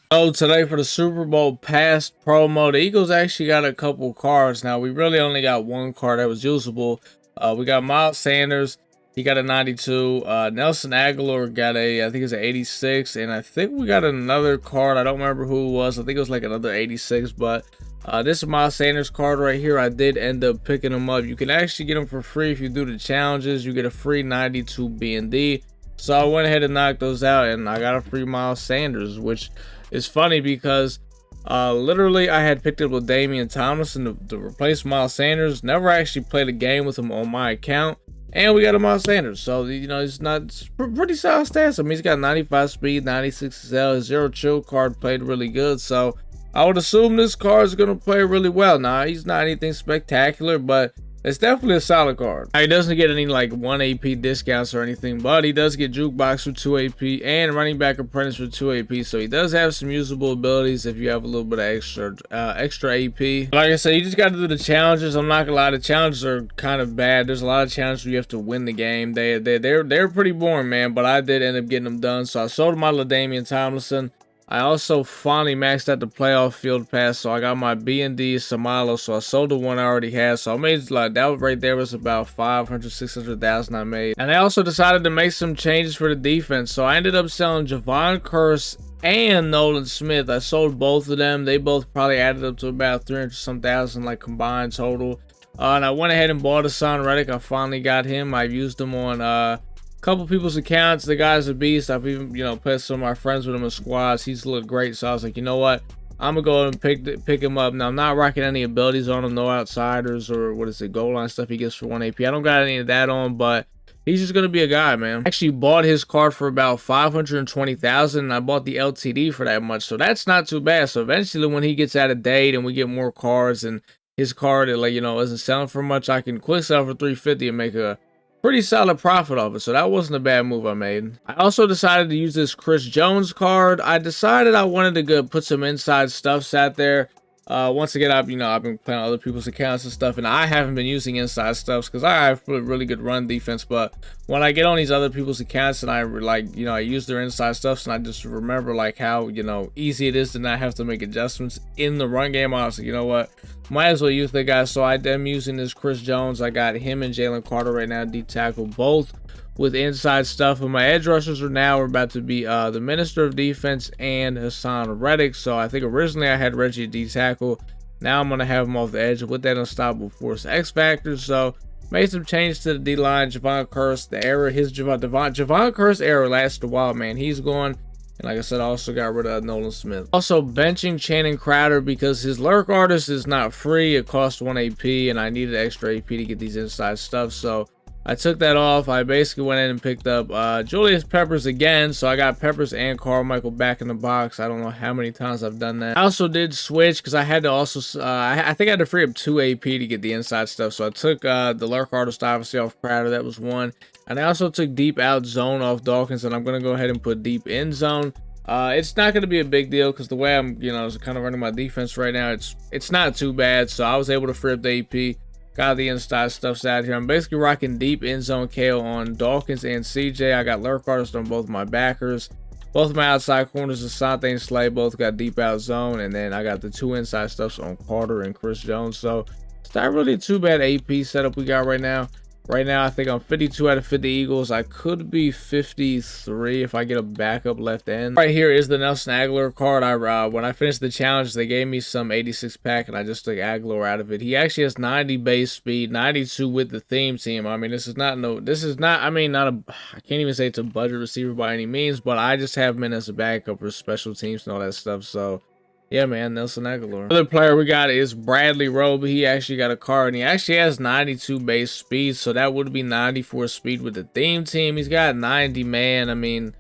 So today for the Super Bowl pass promo, the Eagles actually got a couple cards. Now we really only got one card that was usable. We got Miles Sanders. He got a 92. Nelson Aguilar got I think it's an 86. And I think we got another card. I don't remember who it was. I think it was like another 86. But this is Miles Sanders card right here. I did end up picking him up. You can actually get him for free if you do the challenges. You get a free 92 B&D. So I went ahead and knocked those out. And I got a free Miles Sanders, which is funny because literally I had picked up with Damian Tomlinson to replace Miles Sanders. Never actually played a game with him on my account. And we got a Miles Sanders. So, you know, it's pretty solid stats. I mean, he's got 95 speed, 96 XL. His zero chill card played really good. So I would assume this card is going to play really well. Now, he's not anything spectacular, but it's definitely a solid card. Now, he doesn't get any like 1 AP discounts or anything, but he does get Jukebox for 2 AP and Running Back Apprentice for 2 AP. So he does have some usable abilities if you have a little bit of extra AP. Like I said, you just got to do the challenges. I'm not gonna lie, the challenges are kind of bad. There's a lot of challenges where you have to win the game. They're pretty boring, man. But I did end up getting them done. So I sold my LaDainian Tomlinson. I also finally maxed out the playoff field pass, so I got my B&D Samalo, so I sold the one I already had. So I made like that right there was about 600,000 I made. And I also decided to make some changes for the defense, so I ended up selling Javon Curse and Nolan Smith. I sold both of them. They both probably added up to about 300 some thousand like combined total. And I went ahead and bought Hassan Reddick. I finally got him. I used him on couple people's accounts. The guy's a beast. I've even, you know, put some of my friends with him in squads. He's looked great. So I was like, you know what? I'm gonna go and pick him up. Now I'm not rocking any abilities on him, no outsiders or what is it, goal line stuff he gets for 1 AP. I don't got any of that on, but he's just gonna be a guy, man. I actually bought his card for about 520,000, and I bought the LTD for that much, so that's not too bad. So eventually, when he gets out of date and we get more cards, and his card, like, you know, isn't selling for much, I can quick sell for 350 and make a pretty solid profit off it. So that wasn't a bad move I made. I also decided to use this Chris Jones card. I decided I wanted to go put some inside stuffs out there. Once again, I've been playing on other people's accounts and stuff, and I haven't been using inside stuffs because I have really good run defense. But when I get on these other people's accounts and I I use their inside stuffs, and I just remember like how, you know, easy it is to not have to make adjustments in the run game. I was like, you know what, might as well use the guy. So I am using this Chris Jones. I got him and Jalen Carter right now, D tackle, both with inside stuff. And my edge rushers are about to be the Minister of Defense and Hassan Reddick. So I think originally I had Reggie at D tackle. Now I'm gonna have him off the edge with that unstoppable force X factor. So made some changes to the D line. Javon Curse, the era, Javon Curse era lasted a while, man. He's gone. And like I said, I also got rid of Nolan Smith. Also benching Channing Crowder because his lurk artist is not free. It cost 1 AP, and I needed extra AP to get these inside stuff. So I took that off. I basically went in and picked up Julius Peppers again. So I got Peppers and Carmichael back in the box. I don't know how many times I've done that. I also did switch because I had to also, I think I had to free up 2 AP to get the inside stuff. So I took the lurk artist obviously off Crowder. That was one. And I also took deep out zone off Dawkins. And I'm going to go ahead and put deep in zone. It's not going to be a big deal because the way I'm, kind of running my defense right now, it's not too bad. So I was able to free up the AP. Got the inside stuffs out here. I'm basically rocking deep end zone KO on Dawkins and CJ. I got lurk artists on both my backers. Both of my outside corners, Asante and Slay, both got deep out zone. And then I got the 2 inside stuffs on Carter and Chris Jones. So it's not really a too bad AP setup we got right now. Right now, I think I'm 52 out of 50 Eagles. I could be 53 if I get a backup left end. Right here is the Nelson Aguilar card. When I finished the challenge, they gave me some 86 pack, and I just took Aguilar out of it. He actually has 90 base speed, 92 with the theme team. I mean, I can't even say it's a budget receiver by any means, but I just have him in as a backup for special teams and all that stuff. So yeah, man, Nelson Aguilar. Another player we got is Bradley Roby. He actually got a card, and he actually has 92 base speed, so that would be 94 speed with the theme team. He's got 90, man. I mean,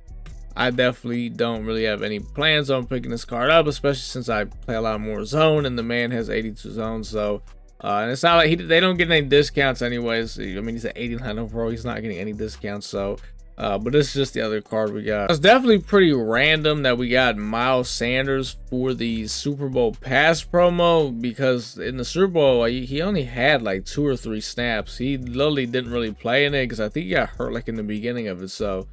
I definitely don't really have any plans on picking this card up, especially since I play a lot more zone, and the man has 82 zones, so and it's not like they don't get any discounts anyways. I mean, he's at 89 overall. He's not getting any discounts, so but this is just the other card we got. It's definitely pretty random that we got Miles Sanders for the Super Bowl pass promo, because in the Super Bowl, he only had like 2 or 3 snaps. He literally didn't really play in it because I think he got hurt like in the beginning of it. So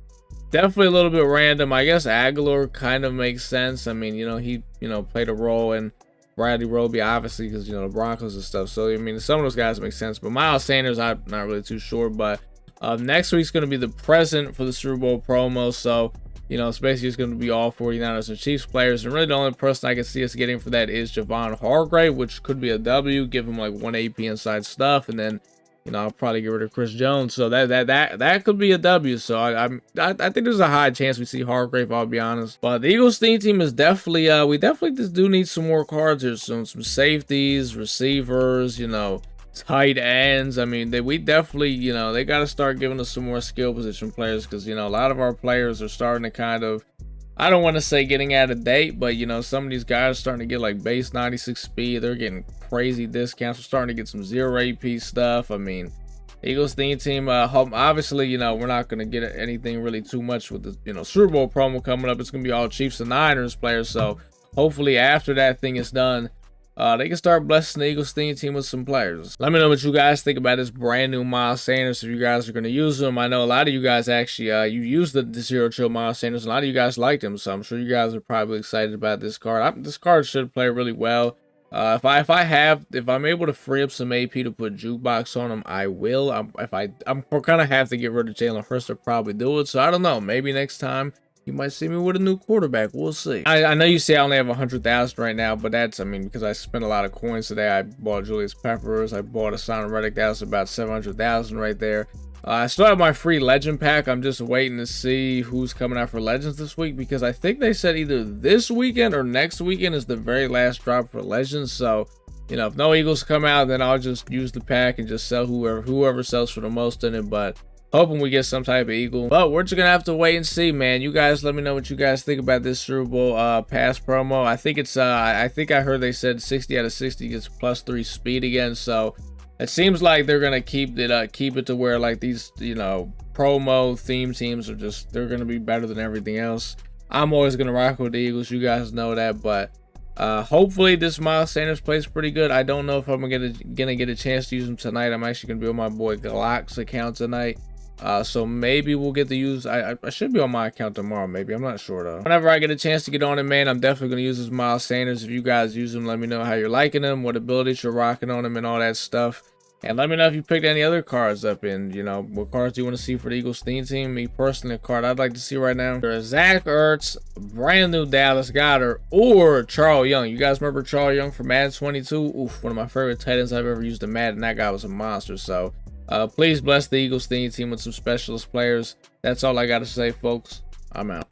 definitely a little bit random. I guess Aguilar kind of makes sense. I mean, he played a role in Bradley Roby, obviously, because the Broncos and stuff. So I mean, some of those guys make sense. But Miles Sanders, I'm not really too sure. But next week's going to be the present for the Super Bowl promo. So it's basically just going to be all 49ers and Chiefs players. And really the only person I can see us getting for that is Javon Hargrave, which could be a W. Give him like 1 AP inside stuff, and then I'll probably get rid of Chris Jones. So that could be a W. So I think there's a high chance we see Hargrave, I'll be honest. But the Eagles theme team is definitely, we definitely just do need some more cards here. Some safeties, receivers, tight ends. I mean, we definitely, they got to start giving us some more skill position players, because, a lot of our players are starting to kind of, I don't want to say getting out of date, but some of these guys are starting to get like base 96 speed. They're getting crazy discounts. We're starting to get some 0 AP stuff. I mean, Eagles theme team, obviously, we're not going to get anything really too much with the, Super Bowl promo coming up. It's going to be all Chiefs and Niners players. So hopefully after that thing is done, they can start blessing the Eagles theme team with some players. Let me know what you guys think about this brand new Miles Sanders, if you guys are going to use them. I know a lot of you guys actually, you used the Zero Chill Miles Sanders. A lot of you guys liked him, so I'm sure you guys are probably excited about this card. This card should play really well. If I'm able to free up some AP to put jukebox on him, I will. I'm kind of have to get rid of Jalen Hurts to probably do it. So I don't know. Maybe next time you might see me with a new quarterback. We'll see. I know you say I only have 100,000 right now, but that's, because I spent a lot of coins today. I bought Julius Peppers. I bought a Son Reddick. That was about 700,000 right there. I still have my free Legend pack. I'm just waiting to see who's coming out for Legends this week, because I think they said either this weekend or next weekend is the very last drop for Legends. So, if no Eagles come out, then I'll just use the pack and just sell whoever sells for the most in it. But hoping we get some type of Eagle. But we're just going to have to wait and see, man. You guys let me know what you guys think about this Super Bowl pass promo. I think it's, I think I heard they said 60 out of 60 gets +3 speed again. So it seems like they're going to keep it to where like these, promo theme teams are just, they're going to be better than everything else. I'm always going to rock with the Eagles. You guys know that. But hopefully this Miles Sanders plays pretty good. I don't know if I'm gonna get a chance to use him tonight. I'm actually going to be on my boy Glock's account tonight. So maybe we'll get to use, I should be on my account tomorrow, maybe. I'm not sure though. Whenever I get a chance to get on it, man, I'm definitely going to use this Miles Sanders. If you guys use him, let me know how you're liking him, what abilities you're rocking on him, and all that stuff. And let me know if you picked any other cards up in, what cards do you want to see for the Eagles theme team. Me personally, a card I'd like to see right now, there's Zach Ertz, brand new Dallas Goedert, or Charles Young. You guys remember Charles Young from Madden 22? Oof, one of my favorite tight ends I've ever used in Madden. That guy was a monster. So please bless the Eagles theme team with some specialist players. That's all I got to say, folks. I'm out.